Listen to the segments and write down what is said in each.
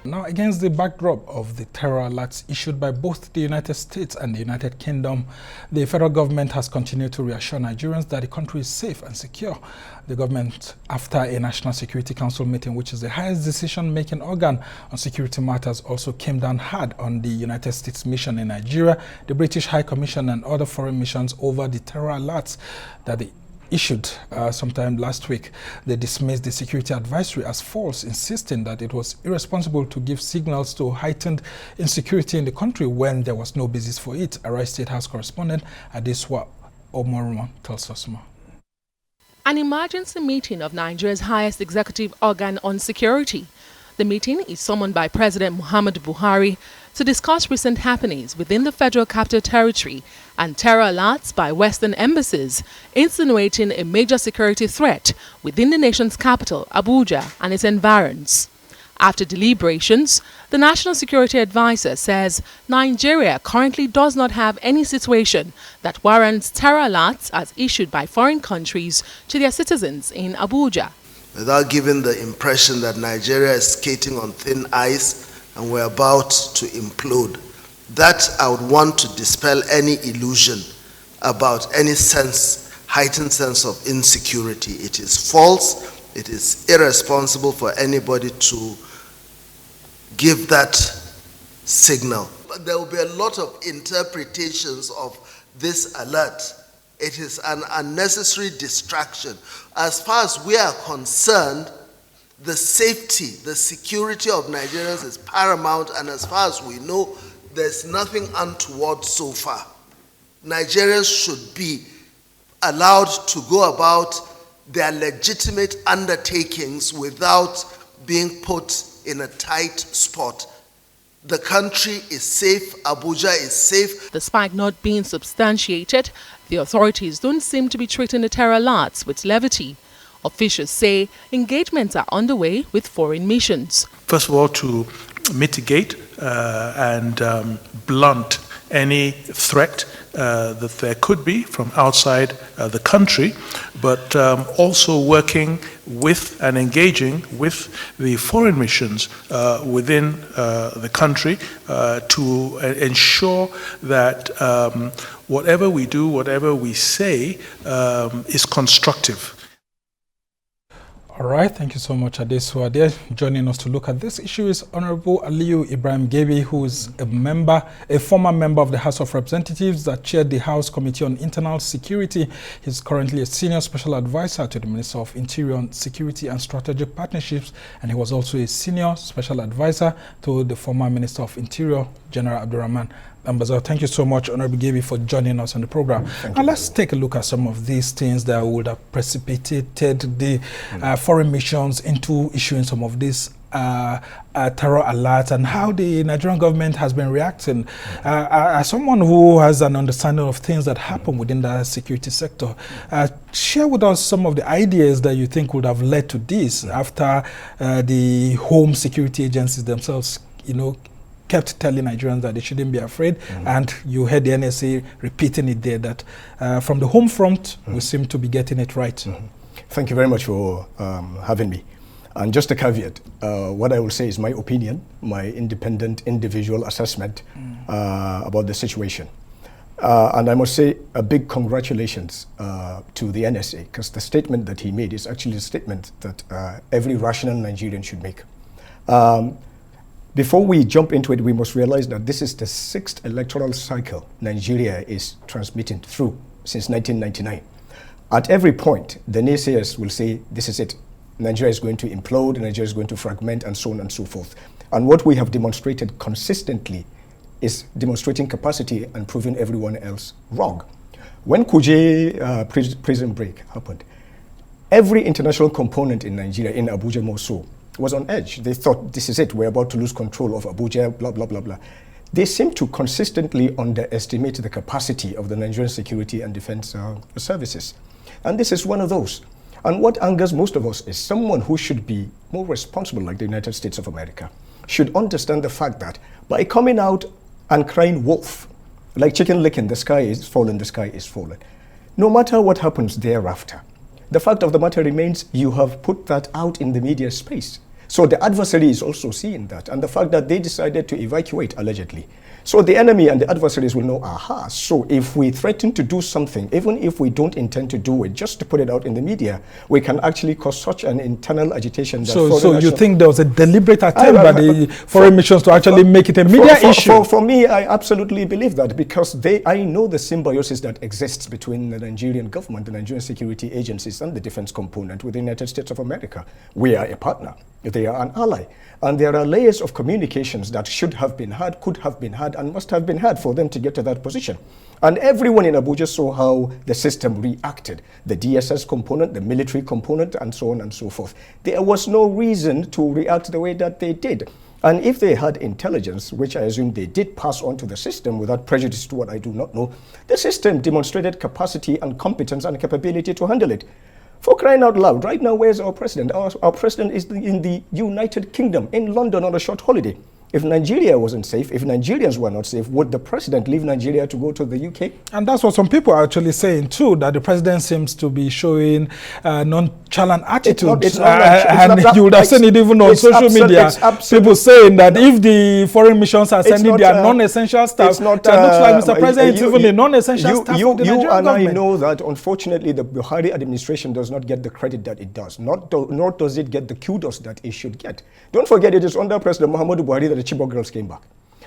Now, against the backdrop of the terror alerts issued by both the United States and the United Kingdom, the federal government has continued to reassure Nigerians that the country is safe and secure. The government, after a National Security Council meeting, which is the highest decision-making organ on security matters, also came down hard on the United States mission in Nigeria, the British High Commission and other foreign missions over the terror alerts that they issued sometime last week. They dismissed the security advisory as false, insisting that it was irresponsible to give signals to heightened insecurity in the country when there was no basis for it. Arise State House correspondent Adeswa Omoruma tells us more. An emergency meeting of Nigeria's highest executive organ on security. The meeting is summoned by President Muhammadu Buhari to discuss recent happenings within the Federal Capital Territory and terror alerts by Western embassies, insinuating a major security threat within the nation's capital, Abuja, and its environs. After deliberations, the National Security Advisor says Nigeria currently does not have any situation that warrants terror alerts as issued by foreign countries to their citizens in Abuja. Without giving the impression that Nigeria is skating on thin ice and we're about to implode. That I would want to dispel any illusion about any heightened sense of insecurity. It is false, it is irresponsible for anybody to give that signal. But there will be a lot of interpretations of this alert. It is an unnecessary distraction. As far as we are concerned, the safety, the security of Nigerians is paramount, and as far as we know, there's nothing untoward so far. Nigerians should be allowed to go about their legitimate undertakings without being put in a tight spot. The country is safe, Abuja is safe. Despite not being substantiated, the authorities don't seem to be treating the terror alerts with levity. Officials say engagements are underway with foreign missions. First of all, to mitigate and blunt any threat that there could be from outside the country, but also working with and engaging with the foreign missions within the country to ensure that whatever we do, whatever we say is constructive. All right, thank you so much, Adeswa. There, joining us to look at this issue is Honorable Aliyu Ibrahim Gebi, who is a former member of the House of Representatives that chaired the House Committee on Internal Security. He's currently a senior special advisor to the Minister of Interior on Security and Strategic Partnerships, and he was also a senior special advisor to the former Minister of Interior, General Abdurrahman Ambazar. Thank you so much, Honorable Gebi, for joining us on the program. Now let's take a look at some of these things that would have precipitated the foreign missions into issuing some of these terror alerts and how the Nigerian government has been reacting. As someone who has an understanding of things that happen within the security sector, share with us some of the ideas that you think would have led to this after the home security agencies themselves, kept telling Nigerians that they shouldn't be afraid, and you heard the NSA repeating it there that from the home front, we seem to be getting it right. Thank you very much for having me. And just a caveat, what I will say is my opinion, my independent individual assessment about the situation. And I must say a big congratulations to the NSA, because the statement that he made is actually a statement that every rational Nigerian should make. Before we jump into it, we must realize that this is the 6th electoral cycle Nigeria is transmitting through since 1999. At every point, the naysayers will say, this is it. Nigeria is going to implode, Nigeria is going to fragment, and so on and so forth. And what we have demonstrated consistently is demonstrating capacity and proving everyone else wrong. When Kuje prison break happened, every international component in Nigeria, in Abuja more so, was on edge. They thought, this is it, we're about to lose control of Abuja, blah, blah, blah, blah. They seem to consistently underestimate the capacity of the Nigerian security and defense services. And this is one of those. And what angers most of us is someone who should be more responsible, like the United States of America, should understand the fact that by coming out and crying wolf, like chicken licking, the sky is fallen, the sky is fallen. No matter what happens thereafter, the fact of the matter remains you have put that out in the media space. So the adversary is also seeing that, and the fact that they decided to evacuate, allegedly. So the enemy and the adversaries will know, aha, so if we threaten to do something, even if we don't intend to do it, just to put it out in the media, we can actually cause such an internal agitation. That so you think there was a deliberate attempt by the foreign missions to actually make it a media issue? For me, I absolutely believe that, because I know the symbiosis that exists between the Nigerian government, the Nigerian security agencies, and the defense component with the United States of America. We are a partner. They are an ally. And there are layers of communications that should have been had, could have been had, and must have been had for them to get to that position. And everyone in Abuja saw how the system reacted. The DSS component, the military component, and so on and so forth. There was no reason to react the way that they did. And if they had intelligence, which I assume they did pass on to the system without prejudice to what I do not know, the system demonstrated capacity and competence and capability to handle it. For crying out loud, right now, where's our president? Our president is in the United Kingdom, in London, on a short holiday. If Nigeria wasn't safe, if Nigerians were not safe, would the president leave Nigeria to go to the UK? And that's what some people are actually saying too, that the president seems to be showing nonchalant attitude. And you would have seen it even on social media. People saying that if the foreign missions are sending their non-essential staff, it looks like Mr. President is even a non-essential staff of the Nigerian government. You and I know that, unfortunately, the Buhari administration does not get the credit that it does. Nor does it get the kudos that it should get. Don't forget, it is under President Muhammadu Buhari that the Chibok girls came back.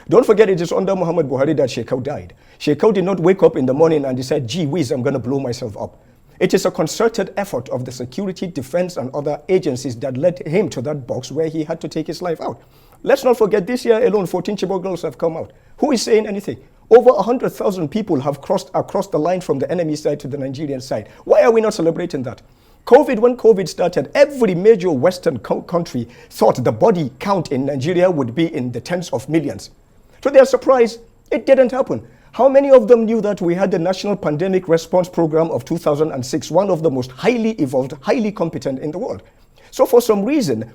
Don't forget, it is under Muhammad Buhari that Shekau died. Shekau did not wake up in the morning and decide, gee whiz, I'm going to blow myself up. It is a concerted effort of the security, defense, and other agencies that led him to that box where he had to take his life out. Let's not forget, this year alone, 14 Chibok girls have come out. Who is saying anything? Over 100,000 people have crossed across the line from the enemy side to the Nigerian side. Why are we not celebrating that? When COVID started, every major Western country thought the body count in Nigeria would be in the tens of millions. To their surprise, it didn't happen. How many of them knew that we had the National Pandemic Response Program of 2006, one of the most highly evolved, highly competent in the world? So for some reason,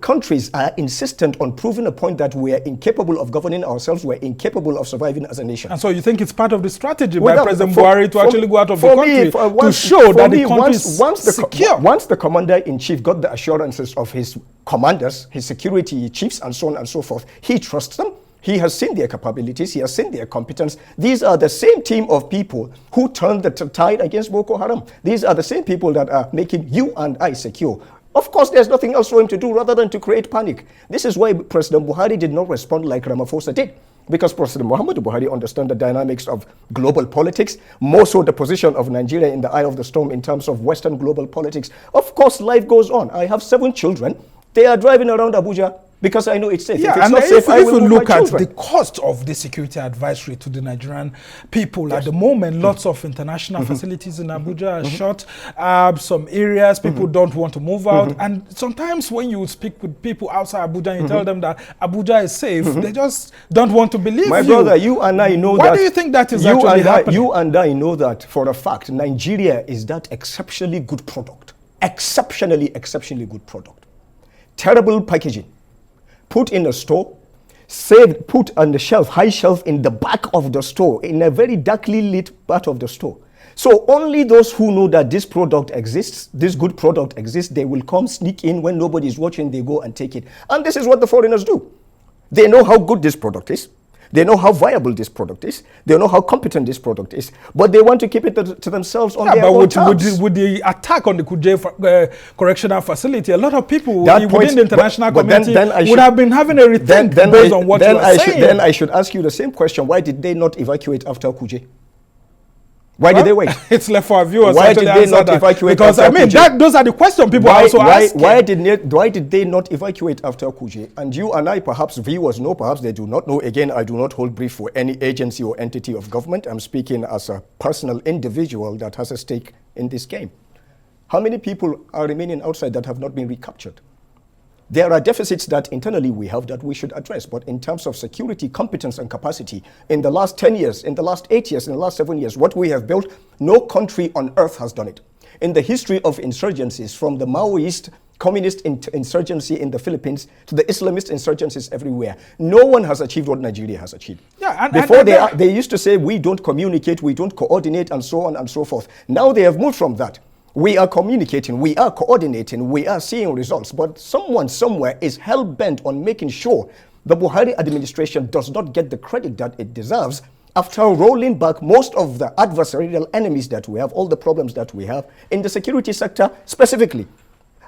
countries are insistent on proving a point that we are incapable of governing ourselves, we're incapable of surviving as a nation. And so you think it's part of the strategy by President Buhari to actually go out of the country to show that the country is secure? Once the commander-in-chief got the assurances of his commanders, his security chiefs, and so on and so forth, he trusts them. He has seen their capabilities. He has seen their competence. These are the same team of people who turned the tide against Boko Haram. These are the same people that are making you and I secure. Of course, there's nothing else for him to do rather than to create panic. This is why President Buhari did not respond like Ramaphosa did. Because President Muhammadu Buhari understands the dynamics of global politics, more so the position of Nigeria in the eye of the storm in terms of Western global politics. Of course, life goes on. I have 7 children. They are driving around Abuja because I know it's safe. Yeah, if it's and not safe, if you look at the cost of the security advisory to the Nigerian people, yes. At the moment, lots of international facilities in Abuja are shut. Some areas, people don't want to move out. And sometimes when you speak with people outside Abuja and you tell them that Abuja is safe, they just don't want to believe My brother, you and I know Why that. Do you think that is actually happening? You and I know that for a fact. Nigeria is that exceptionally good product. Exceptionally good product. Terrible packaging. Put in a store, put on the shelf, high shelf in the back of the store, in a very darkly lit part of the store. So only those who know that this product exists, this good product exists, they will come sneak in when nobody is watching, they go and take it. And this is what the foreigners do. They know how good this product is. They know how viable this product is. They know how competent this product is. But they want to keep it to themselves on their own terms. With the attack on the Kuje correctional facility, a lot of people within the international community would have been having a rethink based on what you are saying. Then I should ask you the same question. Why did they not evacuate after Kuje? Why did they wait? It's left for our viewers. Why did they not evacuate? Because I mean, those are the questions people are also asking. Why did they not evacuate after Kuje? And you and I, perhaps viewers know, perhaps they do not know. Again, I do not hold brief for any agency or entity of government. I'm speaking as a personal individual that has a stake in this game. How many people are remaining outside that have not been recaptured? There are deficits that internally we have that we should address, but in terms of security, competence, and capacity, in the last 10 years, in the last 8 years, in the last 7 years, what we have built, no country on earth has done it. In the history of insurgencies, from the Maoist communist insurgency in the Philippines to the Islamist insurgencies everywhere, no one has achieved what Nigeria has achieved. Yeah, Before they used to say, we don't communicate, we don't coordinate, and so on and so forth. Now they have moved from that. We are communicating, we are coordinating, we are seeing results, but someone somewhere is hell-bent on making sure the Buhari administration does not get the credit that it deserves after rolling back most of the adversarial enemies that we have, all the problems that we have in the security sector specifically.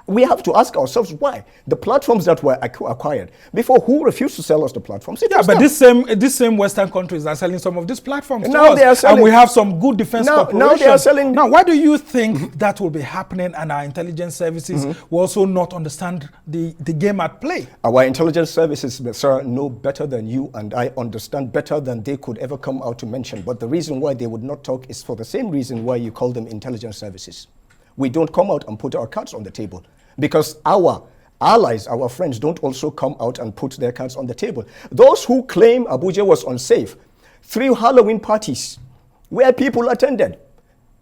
We have to ask ourselves why. The platforms that were acquired, before, who refused to sell us the platforms? Yeah, but these same Western countries are selling some of these platforms now to us, they are selling, and we have some good defense corporations. Now they are selling. Now, why do you think that will be happening and our intelligence services will also not understand the game at play? Our intelligence services, sir, know better than you and I, understand better than they could ever come out to mention. But the reason why they would not talk is for the same reason why you call them intelligence services. We don't come out and put our cards on the table because our allies, our friends, don't also come out and put their cards on the table. Those who claim Abuja was unsafe, 3 Halloween parties where people attended.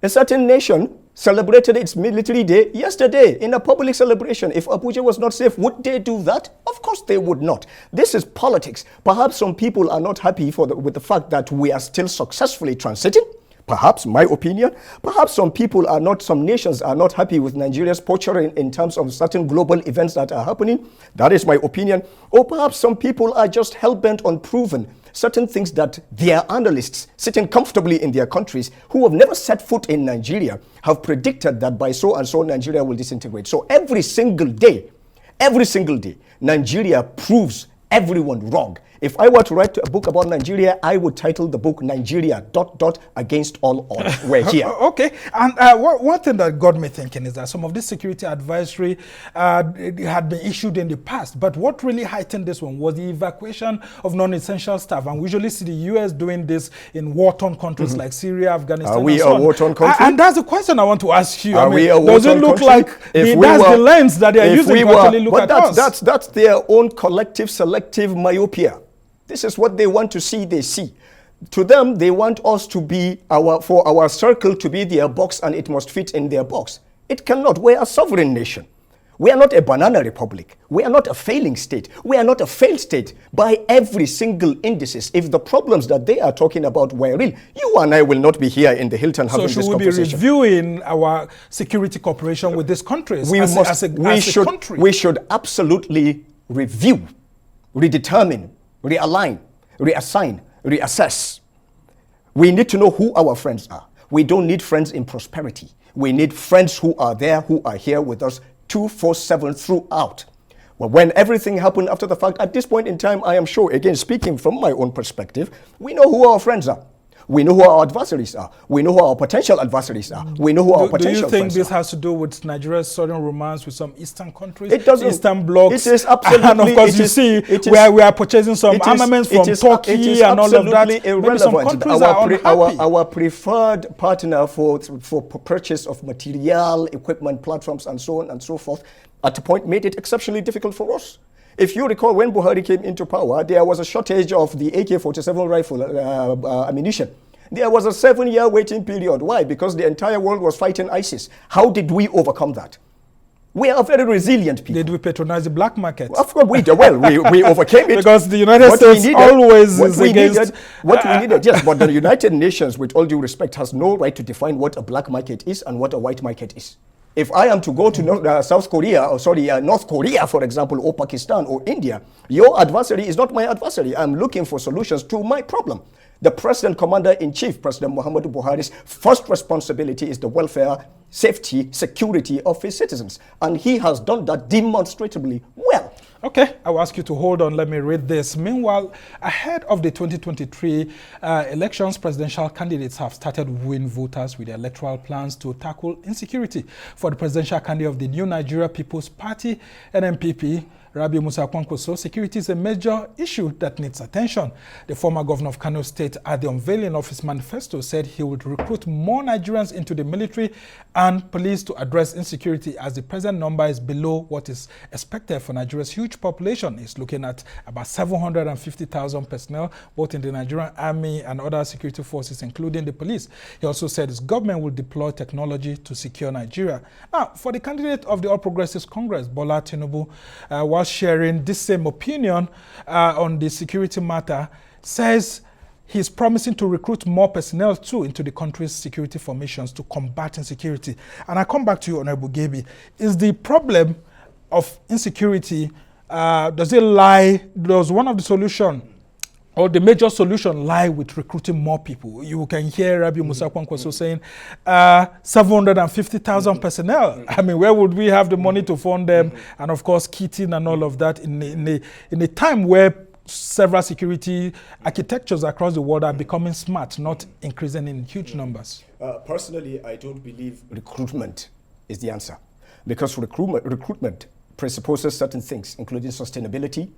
A certain nation celebrated its military day yesterday in a public celebration. If Abuja was not safe, would they do that? Of course they would not. This is politics. Perhaps some people are not happy with the fact that we are still successfully transiting. Perhaps, my opinion, perhaps some nations are not happy with Nigeria's posture in terms of certain global events that are happening. That is my opinion. Or perhaps some people are just hell-bent on proving certain things that their analysts sitting comfortably in their countries who have never set foot in Nigeria have predicted that by so and so Nigeria will disintegrate. So every single day, Nigeria proves everyone wrong. If I were to write a book about Nigeria, I would title the book Nigeria ... against all odds. We're here. Okay. And one thing that got me thinking is that some of this security advisory had been issued in the past. But what really heightened this one was the evacuation of non-essential staff. And we usually see the U.S. doing this in war-torn countries like Syria, Afghanistan, Are we and so a on. war-torn country? And that's the question I want to ask you. Are we a does it war-torn look country? like that's the lens that they're using to actually look at us? That's their own collective, selective myopia. This is what they want to see, they see. To them, they want us to be for our circle to be their box and it must fit in their box. It cannot. We're a sovereign nation. We are not a banana republic. We are not a failing state. We are not a failed state by every single indices. If the problems that they are talking about were real, you and I will not be here in the Hilton having this conversation. So should we be reviewing our security cooperation with these countries as a country? We should absolutely review, redetermine, realign, reassign, reassess. We need to know who our friends are. We don't need friends in prosperity. We need friends who are there, who are here with us 24/7 throughout. Well, when everything happened after the fact, at this point in time, I am sure, again, speaking from my own perspective, we know who our friends are. We know who our adversaries are. We know who our potential adversaries are. We know who our potential friends are. Do you think this has to do with Nigeria's sudden romance with some Eastern countries? It doesn't. Eastern blocs. It is absolutely. And of course, you see where we are purchasing some armaments from Turkey and all of that. Irrelevant. Some countries are unhappy. Our preferred partner for purchase of material, equipment, platforms, and so on and so forth, at a point made it exceptionally difficult for us. If you recall, when Buhari came into power, there was a shortage of the AK-47 rifle ammunition. There was a 7-year waiting period. Why? Because the entire world was fighting ISIS. How did we overcome that? We are very resilient people. Did we patronize the black market? Of course we did. Well, we overcame it. Because the United States always is against... What we needed, yes, but the United Nations, with all due respect, has no right to define what a black market is and what a white market is. If I am to go to North Korea, for example, or Pakistan or India, your adversary is not my adversary. I'm looking for solutions to my problem. The President Commander-in-Chief, President Muhammadu Buhari's first responsibility is the welfare, safety, security of his citizens. And he has done that demonstrably well. Okay, I will ask you to hold on. Let me read this. Meanwhile, ahead of the 2023 elections, presidential candidates have started wooing voters with their electoral plans to tackle insecurity. For the presidential candidate of the New Nigeria People's Party, NNPP, Rabi Musa Kwankwaso, security is a major issue that needs attention. The former governor of Kano State, at the unveiling of his manifesto, said he would recruit more Nigerians into the military and police to address insecurity, as the present number is below what is expected for Nigeria's huge population. He's looking at about 750,000 personnel, both in the Nigerian army and other security forces, including the police. He also said his government will deploy technology to secure Nigeria. Now, for the candidate of the All Progressives Congress, Bola Tinubu, while sharing this same opinion on the security matter, says he's promising to recruit more personnel too into the country's security formations to combat insecurity. And I come back to you, Honorable Gaby. Is the problem of insecurity, does one of the solution or the major solution lie with recruiting more people? You can hear Rabi Musa Kwankwaso saying 750,000 personnel. I mean, where would we have the money to fund them? And of course, kitting and all of that in a time where several security architectures across the world are becoming smart, not increasing in huge numbers. Personally, I don't believe recruitment is the answer, because recruitment presupposes certain things, including sustainability,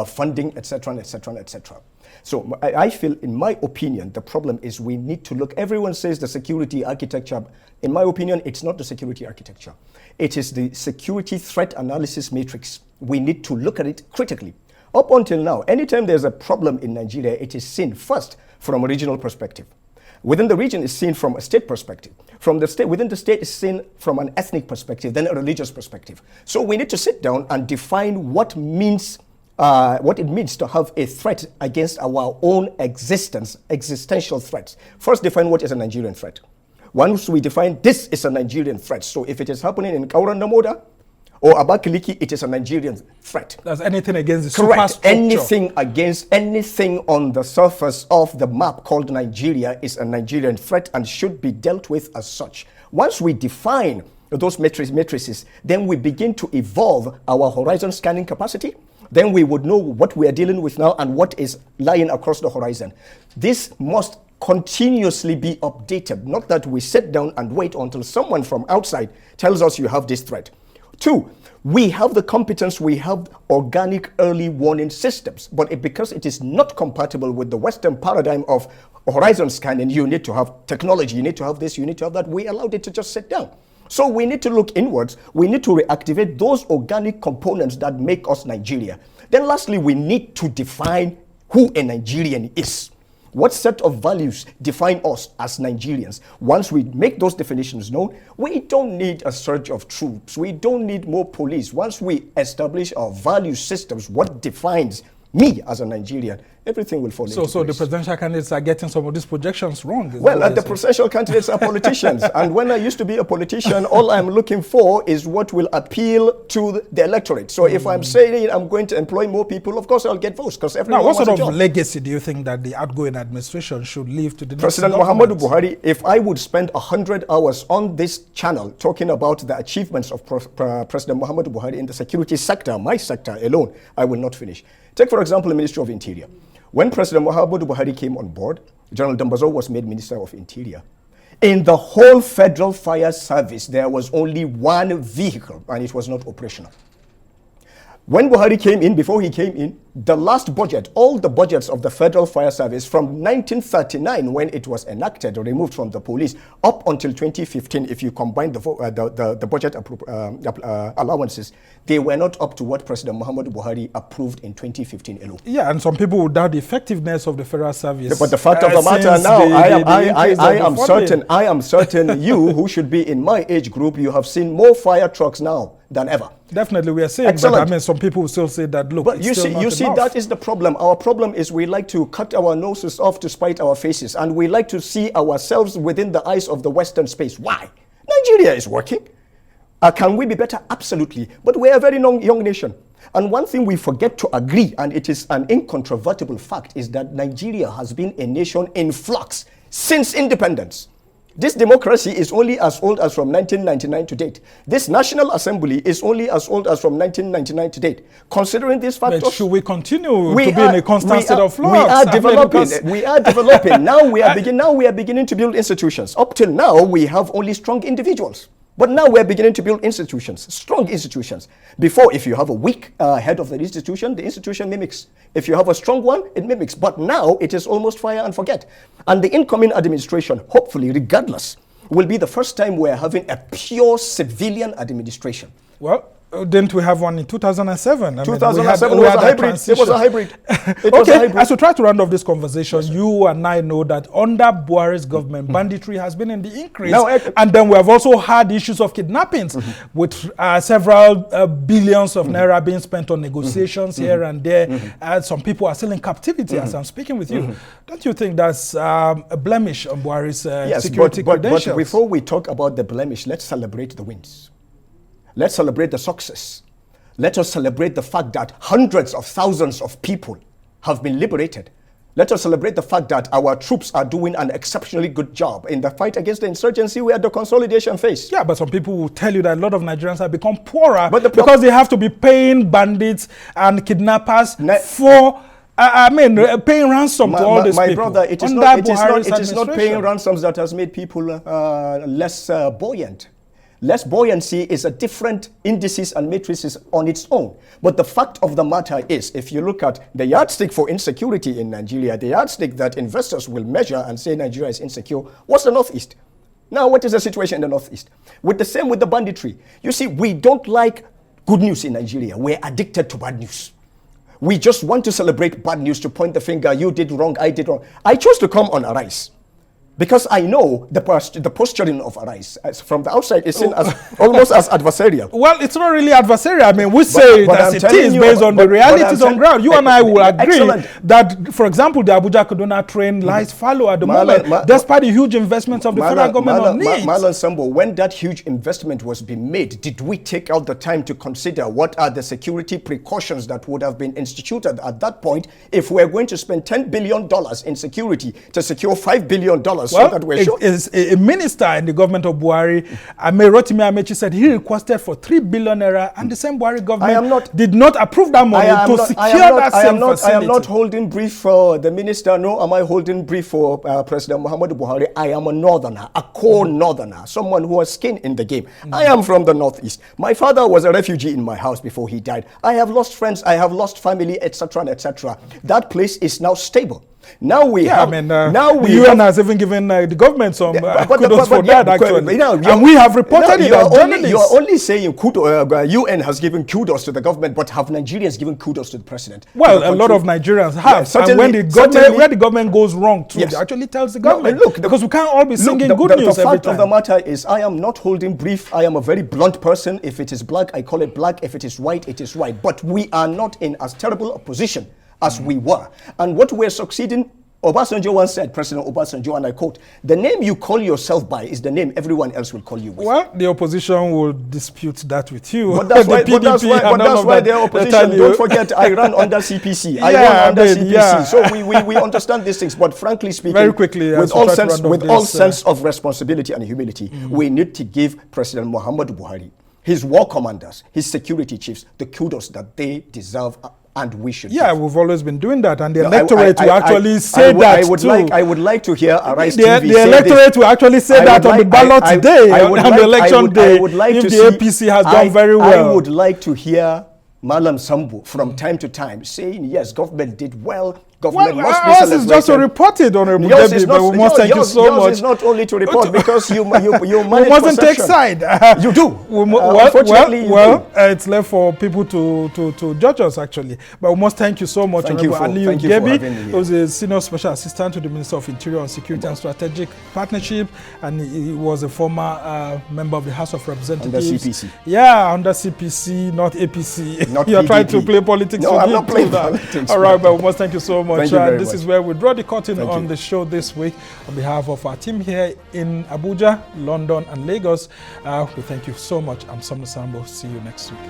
funding, etc., etc., etc. So I feel, in my opinion, the problem is we need to look. Everyone says the security architecture. In my opinion, it's not the security architecture. It is the security threat analysis matrix. We need to look at it critically. Up until now, anytime there's a problem in Nigeria, it is seen first from a regional perspective. Within the region, it's seen from a state perspective. From the state, within the state, it's seen from an ethnic perspective, then a religious perspective. So we need to sit down and define what it means to have a threat against our own existence, existential threats. First, define what is a Nigerian threat. Once we define this is a Nigerian threat, so if it is happening in Kauran Namoda or Abakaliki, it is a Nigerian threat. That's anything against the Correct. superstructure. Anything against anything on the surface of the map called Nigeria is a Nigerian threat and should be dealt with as such. Once we define those matrices, then we begin to evolve our horizon scanning capacity. Then we would know what we are dealing with now and what is lying across the horizon. This must continuously be updated, not that we sit down and wait until someone from outside tells us you have this threat. Two, we have the competence, we have organic early warning systems, but because it is not compatible with the Western paradigm of horizon scanning, you need to have technology, you need to have this, you need to have that, we allowed it to just sit down. So we need to look inwards, we need to reactivate those organic components that make us Nigeria. Then lastly, we need to define who a Nigerian is. What set of values define us as Nigerians? Once we make those definitions known, we don't need a surge of troops. We don't need more police. Once we establish our value systems, what defines me as a Nigerian, everything will fall into place. So the presidential candidates are getting some of these projections wrong. Well, the presidential candidates are politicians. And when I used to be a politician, all I'm looking for is what will appeal to the electorate. So if I'm saying I'm going to employ more people, of course I'll get votes, because everyone wants a job. Now, what sort of legacy do you think that the outgoing administration should leave to the next President Muhammadu Buhari? If I would spend 100 hours on this channel talking about the achievements of President Muhammadu Buhari in the security sector, my sector alone, I will not finish. Take, for example, the Ministry of Interior. When President Muhammadu Buhari came on board, General Dambazo was made Minister of Interior. In the whole Federal Fire Service, there was only one vehicle, and it was not operational. When Buhari came in, before he came in, the last budget, all the budgets of the Federal Fire Service from 1939, when it was enacted or removed from the police, up until 2015, if you combine the budget allowances, they were not up to what President Muhammadu Buhari approved in 2015 alone. Yeah, and some people would doubt the effectiveness of the Federal Service. But the fact of the matter now, I am certain you, who should be in my age group, you have seen more fire trucks now than ever. Definitely, we are saying, but I mean, some people will still say that, look, but you see, that is the problem. Our problem is we like to cut our noses off to spite our faces, and we like to see ourselves within the eyes of the Western space. Why? Nigeria is working. Can we be better? Absolutely. But we are a very young nation. And one thing we forget to agree, and it is an incontrovertible fact, is that Nigeria has been a nation in flux since independence. This democracy is only as old as from 1999 to date. This National Assembly is only as old as from 1999 to date. Considering these factors, but should we continue to be in a constant state of flux? We are developing. Now we are beginning to build institutions. Up till now, we have only strong individuals. But now we're beginning to build institutions, strong institutions. Before, if you have a weak head of the institution mimics. If you have a strong one, it mimics. But now it is almost fire and forget. And the incoming administration, hopefully, regardless, will be the first time we're having a pure civilian administration. Well, Didn't we have one in 2007? 2007 was a hybrid. It was a hybrid. Okay, as we try to round off this conversation, you and I know that under Buhari's government, banditry has been in the increase. And then we have also had issues of kidnappings with several billions of naira being spent on negotiations here and there. Some people are still in captivity as I'm speaking with you. Don't you think that's a blemish on Buhari's security credentials? But before we talk about the blemish, let's celebrate the wins. Let's celebrate the success. Let us celebrate the fact that hundreds of thousands of people have been liberated. Let us celebrate the fact that our troops are doing an exceptionally good job in the fight against the insurgency. We are at the consolidation phase. Yeah, but some people will tell you that a lot of Nigerians have become poorer because they have to be paying bandits and kidnappers for... paying ransom to all these people. My brother, it is not paying ransoms that has made people less buoyant. Less buoyancy is a different indices and matrices on its own. But the fact of the matter is, if you look at the yardstick for insecurity in Nigeria, the yardstick that investors will measure and say Nigeria is insecure, what's the Northeast? Now, what is the situation in the Northeast? With the same with the banditry. You see, we don't like good news in Nigeria. We're addicted to bad news. We just want to celebrate bad news, to point the finger, you did wrong, I did wrong. I chose to come on Arise because I know the posturing of Arise from the outside is seen as almost as adversarial. Well, it's not really adversarial. I mean, we say it as it is based on the realities on ground. You and I will agree that, for example, the Abuja-Kaduna train lies fallow at the moment, despite the huge investments of the federal government on needs. Marlon Sambo, when that huge investment was being made, did we take out the time to consider what are the security precautions that would have been instituted at that point if we're going to spend $10 billion in security to secure $5 billion? Well, so that a minister in the government of Buhari, Rotimi Amechi, said he requested for 3 billion naira, and the same Buhari government did not approve that money to secure that same facility. I am not holding brief for the minister, nor am I holding brief for President Muhammadu Buhari. I am a northerner, a core northerner, someone who has skin in the game. I am from the Northeast. My father was a refugee in my house before he died. I have lost friends, I have lost family, etc., etc. That place is now stable. Now we have. The UN has even given the government some kudos for that, actually. And we have reported it as journalists. You are only saying UN has given kudos to the government, but have Nigerians given kudos to the president? Well, a lot of Nigerians have. And when the government goes wrong, too, it actually tells the government. Because we can't all be singing good news every time. The fact of the matter is, I am not holding brief. I am a very blunt person. If it is black, I call it black. If it is white, it is white. But we are not in as terrible a position as we were. And what we're succeeding, Obasanjo once said, President Obasanjo, and I quote, "The name you call yourself by is the name everyone else will call you with." Well, the opposition will dispute that with you. But that's why they're opposition. Don't forget, I ran under CPC. I ran under CPC. Yeah. So we understand these things. But frankly speaking, very quickly, with all sense of responsibility and humility, we need to give President Muhammadu Buhari, his war commanders, his security chiefs, the kudos that they deserve. And we should. Yeah, we've always been doing that, and the electorate will actually say that too. I would like to hear Arise TV the electorate will actually say that on the ballot today, on the election day, if the APC has done very well. I would like to hear Malam Sambu from time to time saying, yes, government did well. Government must be celebrated. This is just to report it, Honorable Debbie, but we must thank you so much. Yours is not only to report, because you manage we mustn't take side. You do. It's left for people to judge us, actually. But we must thank you so much, Honorable Aliyu Debbie, who's a Senior Special Assistant to the Minister of Interior on Security and Strategic Partnership, and he was a former member of the House of Representatives. Under CPC. Yeah, under CPC, not APC. Not You're trying to play politics. No, I'm not playing politics. All right, but we must thank you so much. Thank you very this much. is where we draw the curtain on the show this week. On behalf of our team here in Abuja, London, and Lagos, we thank you so much. I'm Samno Sambo. See you next week.